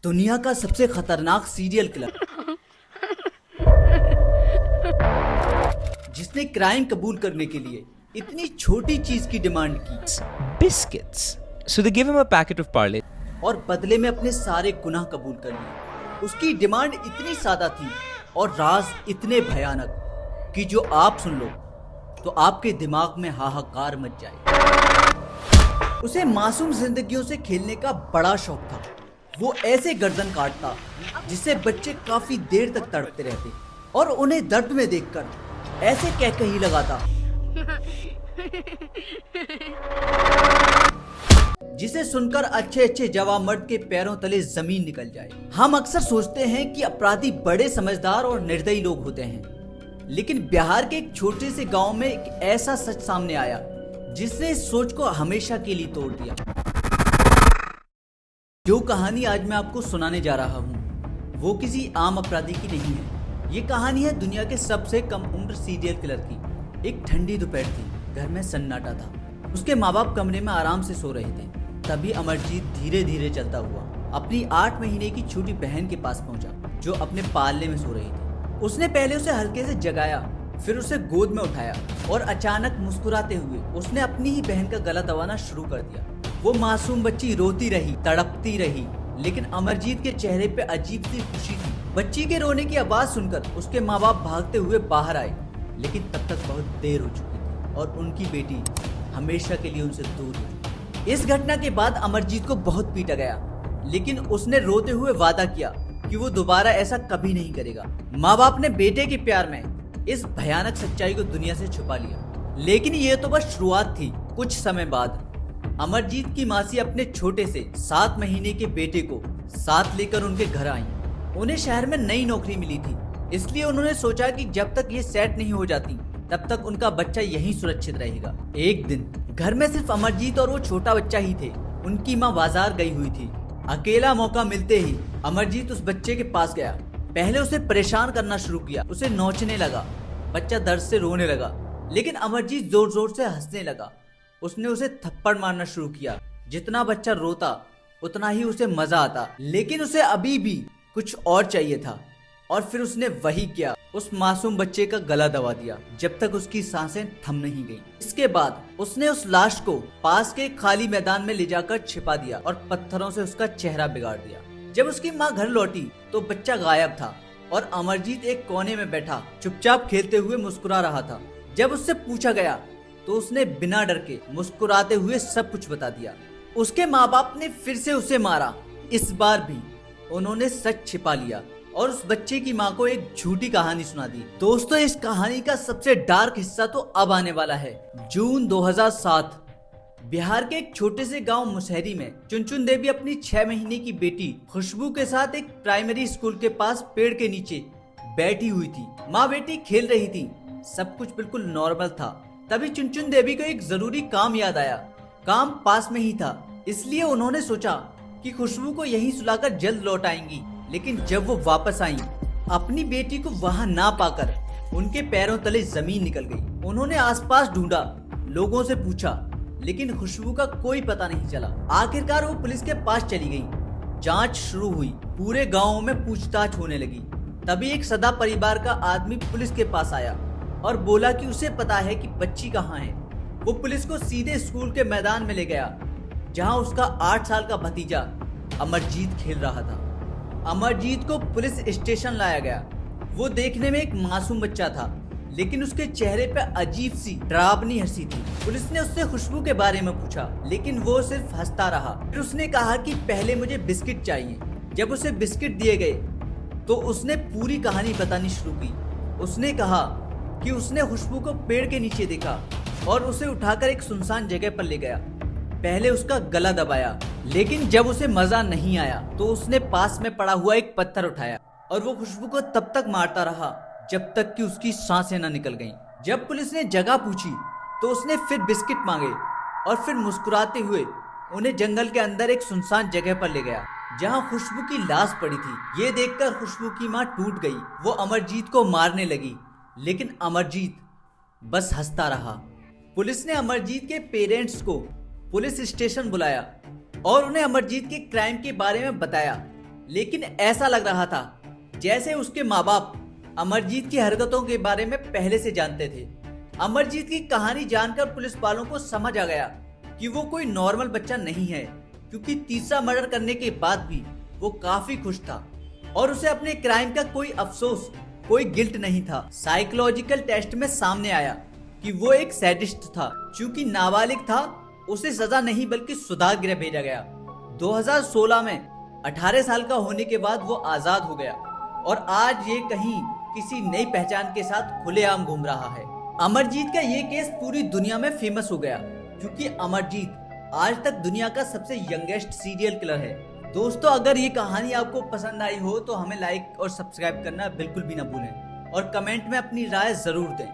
दुनिया का सबसे खतरनाक सीरियल किलर जिसने क्राइम कबूल करने के लिए इतनी छोटी चीज की डिमांड की Biscuits. So they give him a packet of parle. और बदले में अपने सारे गुनाह कबूल कर लिए। उसकी डिमांड इतनी सादा थी और राज इतने भयानक कि जो आप सुन लो तो आपके दिमाग में हाहाकार मच जाए। उसे मासूम जिंदगियों से खेलने का बड़ा शौक था। वो ऐसे गर्दन काटता जिससे बच्चे काफी देर तक तड़पते रहते और उन्हें दर्द में देखकर ऐसे कहकही लगाता जिसे सुनकर अच्छे अच्छे जवान मर्द के पैरों तले जमीन निकल जाए। हम अक्सर सोचते हैं कि अपराधी बड़े समझदार और निर्दयी लोग होते हैं, लेकिन बिहार के एक छोटे से गांव में एक ऐसा सच सामने आया जिसने इस सोच को हमेशा के लिए तोड़ दिया। जो कहानी आज मैं आपको सुनाने जा रहा हूँ वो किसी आम अपराधी की नहीं है। ये कहानी है दुनिया के सबसे कम उम्र सीरियल किलर की। एक ठंडी दोपहर थी, घर में सन्नाटा था। उसके माँ बाप कमरे में आराम से सो रहे थे। तभी अमरजीत धीरे धीरे चलता हुआ अपनी 8 महीने की छोटी बहन के पास पहुंचा, जो अपने पालने में सो रही थी। उसने पहले उसे हल्के से जगाया, फिर उसे गोद में उठाया और अचानक मुस्कुराते हुए उसने अपनी ही बहन का गला दबाना शुरू कर दिया। वो मासूम बच्ची रोती रही, तड़पती रही, लेकिन अमरजीत के चेहरे पे अजीब सी खुशी थी। बच्ची के रोने की आवाज सुनकर उसके माँ बाप भागते हुए बाहर आए, लेकिन तब तक बहुत देर हो चुकी थी और उनकी बेटी हमेशा के लिए उनसे दूर थी। इस घटना के बाद अमरजीत को बहुत पीटा गया, लेकिन उसने रोते हुए वादा किया कि वो दोबारा ऐसा कभी नहीं करेगा। माँ बाप ने बेटे के प्यार में इस भयानक सच्चाई को दुनिया से छुपा लिया, लेकिन ये तो बस शुरुआत थी। कुछ समय बाद अमरजीत की मासी अपने छोटे से 7 महीने के बेटे को साथ लेकर उनके घर आई। उन्हें शहर में नई नौकरी मिली थी, इसलिए उन्होंने सोचा कि जब तक ये सेट नहीं हो जाती तब तक उनका बच्चा यहीं सुरक्षित रहेगा। एक दिन घर में सिर्फ अमरजीत और वो छोटा बच्चा ही थे। उनकी माँ बाजार गई हुई थी। अकेला मौका मिलते ही अमरजीत उस बच्चे के पास गया। पहले उसे परेशान करना शुरू किया, उसे नोचने लगा। बच्चा दर्द से रोने लगा, लेकिन अमरजीत जोर जोर से हंसने लगा। उसने उसे थप्पड़ मारना शुरू किया। जितना बच्चा रोता उतना ही उसे मजा आता, लेकिन उसे अभी भी कुछ और चाहिए था। और फिर उसने वही किया, उस मासूम बच्चे का गला दबा दिया जब तक उसकी सांसें थम नहीं गई। इसके बाद उसने उस लाश को पास के खाली मैदान में ले जाकर छिपा दिया और पत्थरों से उसका चेहरा बिगाड़ दिया। जब उसकी माँ घर लौटी तो बच्चा गायब था और अमरजीत एक कोने में बैठा चुपचाप खेलते हुए मुस्कुरा रहा था। जब उससे पूछा गया तो उसने बिना डर के मुस्कुराते हुए सब कुछ बता दिया। उसके माँ बाप ने फिर से उसे मारा। इस बार भी उन्होंने सच छिपा लिया और उस बच्चे की माँ को एक झूठी कहानी सुना दी। दोस्तों, इस कहानी का सबसे डार्क हिस्सा तो अब आने वाला है। जून 2007 बिहार के एक छोटे से गांव मुसहरी में चुनचुन देवी अपनी 6 महीने की बेटी खुशबू के साथ एक प्राइमरी स्कूल के पास पेड़ के नीचे बैठी हुई थी। माँ बेटी खेल रही थी, सब कुछ बिल्कुल नॉर्मल था। तभी चुनचुन देवी को एक जरूरी काम याद आया। काम पास में ही था, इसलिए उन्होंने सोचा कि खुशबू को यहीं सुलाकर जल्द लौट आएंगी। लेकिन जब वो वापस आई, अपनी बेटी को वहां ना पाकर उनके पैरों तले जमीन निकल गई। उन्होंने आसपास ढूंढा, लोगों से पूछा, लेकिन खुशबू का कोई पता नहीं चला। आखिरकार वो पुलिस के पास चली गई। जांच शुरू हुई, पूरे गांव में पूछताछ होने लगी। तभी एक सदा परिवार का आदमी पुलिस के पास आया और बोला कि उसे पता है कि बच्ची कहाँ है। वो पुलिस को सीधे स्कूल के मैदान में ले गया, जहां उसका 8 साल का भतीजा अमरजीत खेल रहा था। अमरजीत को पुलिस स्टेशन लाया गया। वो देखने में एक मासूम बच्चा था, लेकिन उसके चेहरे पे अजीब सी डरावनी हंसी थी। पुलिस ने उससे खुशबू के बारे में पूछा, लेकिन वो सिर्फ हंसता रहा। फिर उसने कहा कि पहले मुझे बिस्किट चाहिए। जब उसे बिस्किट दिए गए तो उसने पूरी कहानी बतानी शुरू की। उसने कहा कि उसने खुशबू को पेड़ के नीचे देखा और उसे उठाकर एक सुनसान जगह पर ले गया। पहले उसका गला दबाया, लेकिन जब उसे मजा नहीं आया तो उसने पास में पड़ा हुआ एक पत्थर उठाया और वो खुशबू को तब तक मारता रहा जब तक कि उसकी सांसें न निकल गईं। जब पुलिस ने जगह पूछी तो उसने फिर बिस्किट मांगे और फिर मुस्कुराते हुए उन्हें जंगल के अंदर एक सुनसान जगह पर ले गया, जहां खुशबू की लाश पड़ी थी। ये देखकर खुशबू की माँ टूट गई। वो अमरजीत को मारने लगी, लेकिन अमरजीत बस हंसता रहा। पुलिस ने अमरजीत के पेरेंट्स को पुलिस स्टेशन बुलाया और उन्हें अमरजीत के क्राइम के बारे में बताया, लेकिन ऐसा लग रहा था जैसे उसके माँ बाप अमरजीत की हरकतों के बारे में पहले से जानते थे। अमरजीत की कहानी जानकर पुलिस वालों को समझ आ गया कि वो कोई नॉर्मल बच्चा नहीं है, क्योंकि तीसरा मर्डर करने के बाद भी वो काफी खुश था और उसे अपने क्राइम का कोई अफसोस, कोई गिल्ट नहीं था। साइकोलॉजिकल टेस्ट में सामने आया कि वो एक सैडिस्ट था। चूंकि नाबालिग था, उसे सजा नहीं बल्कि सुधार गृह भेजा गया। 2016 में 18 साल का होने के बाद वो आजाद हो गया और आज ये कहीं किसी नई पहचान के साथ खुलेआम घूम रहा है। अमरजीत का ये केस पूरी दुनिया में फेमस हो गया, क्योंकि अमरजीत आज तक दुनिया का सबसे यंगेस्ट सीरियल किलर है। दोस्तों, अगर ये कहानी आपको पसंद आई हो तो हमें लाइक और सब्सक्राइब करना बिल्कुल भी ना भूलें और कमेंट में अपनी राय जरूर दें।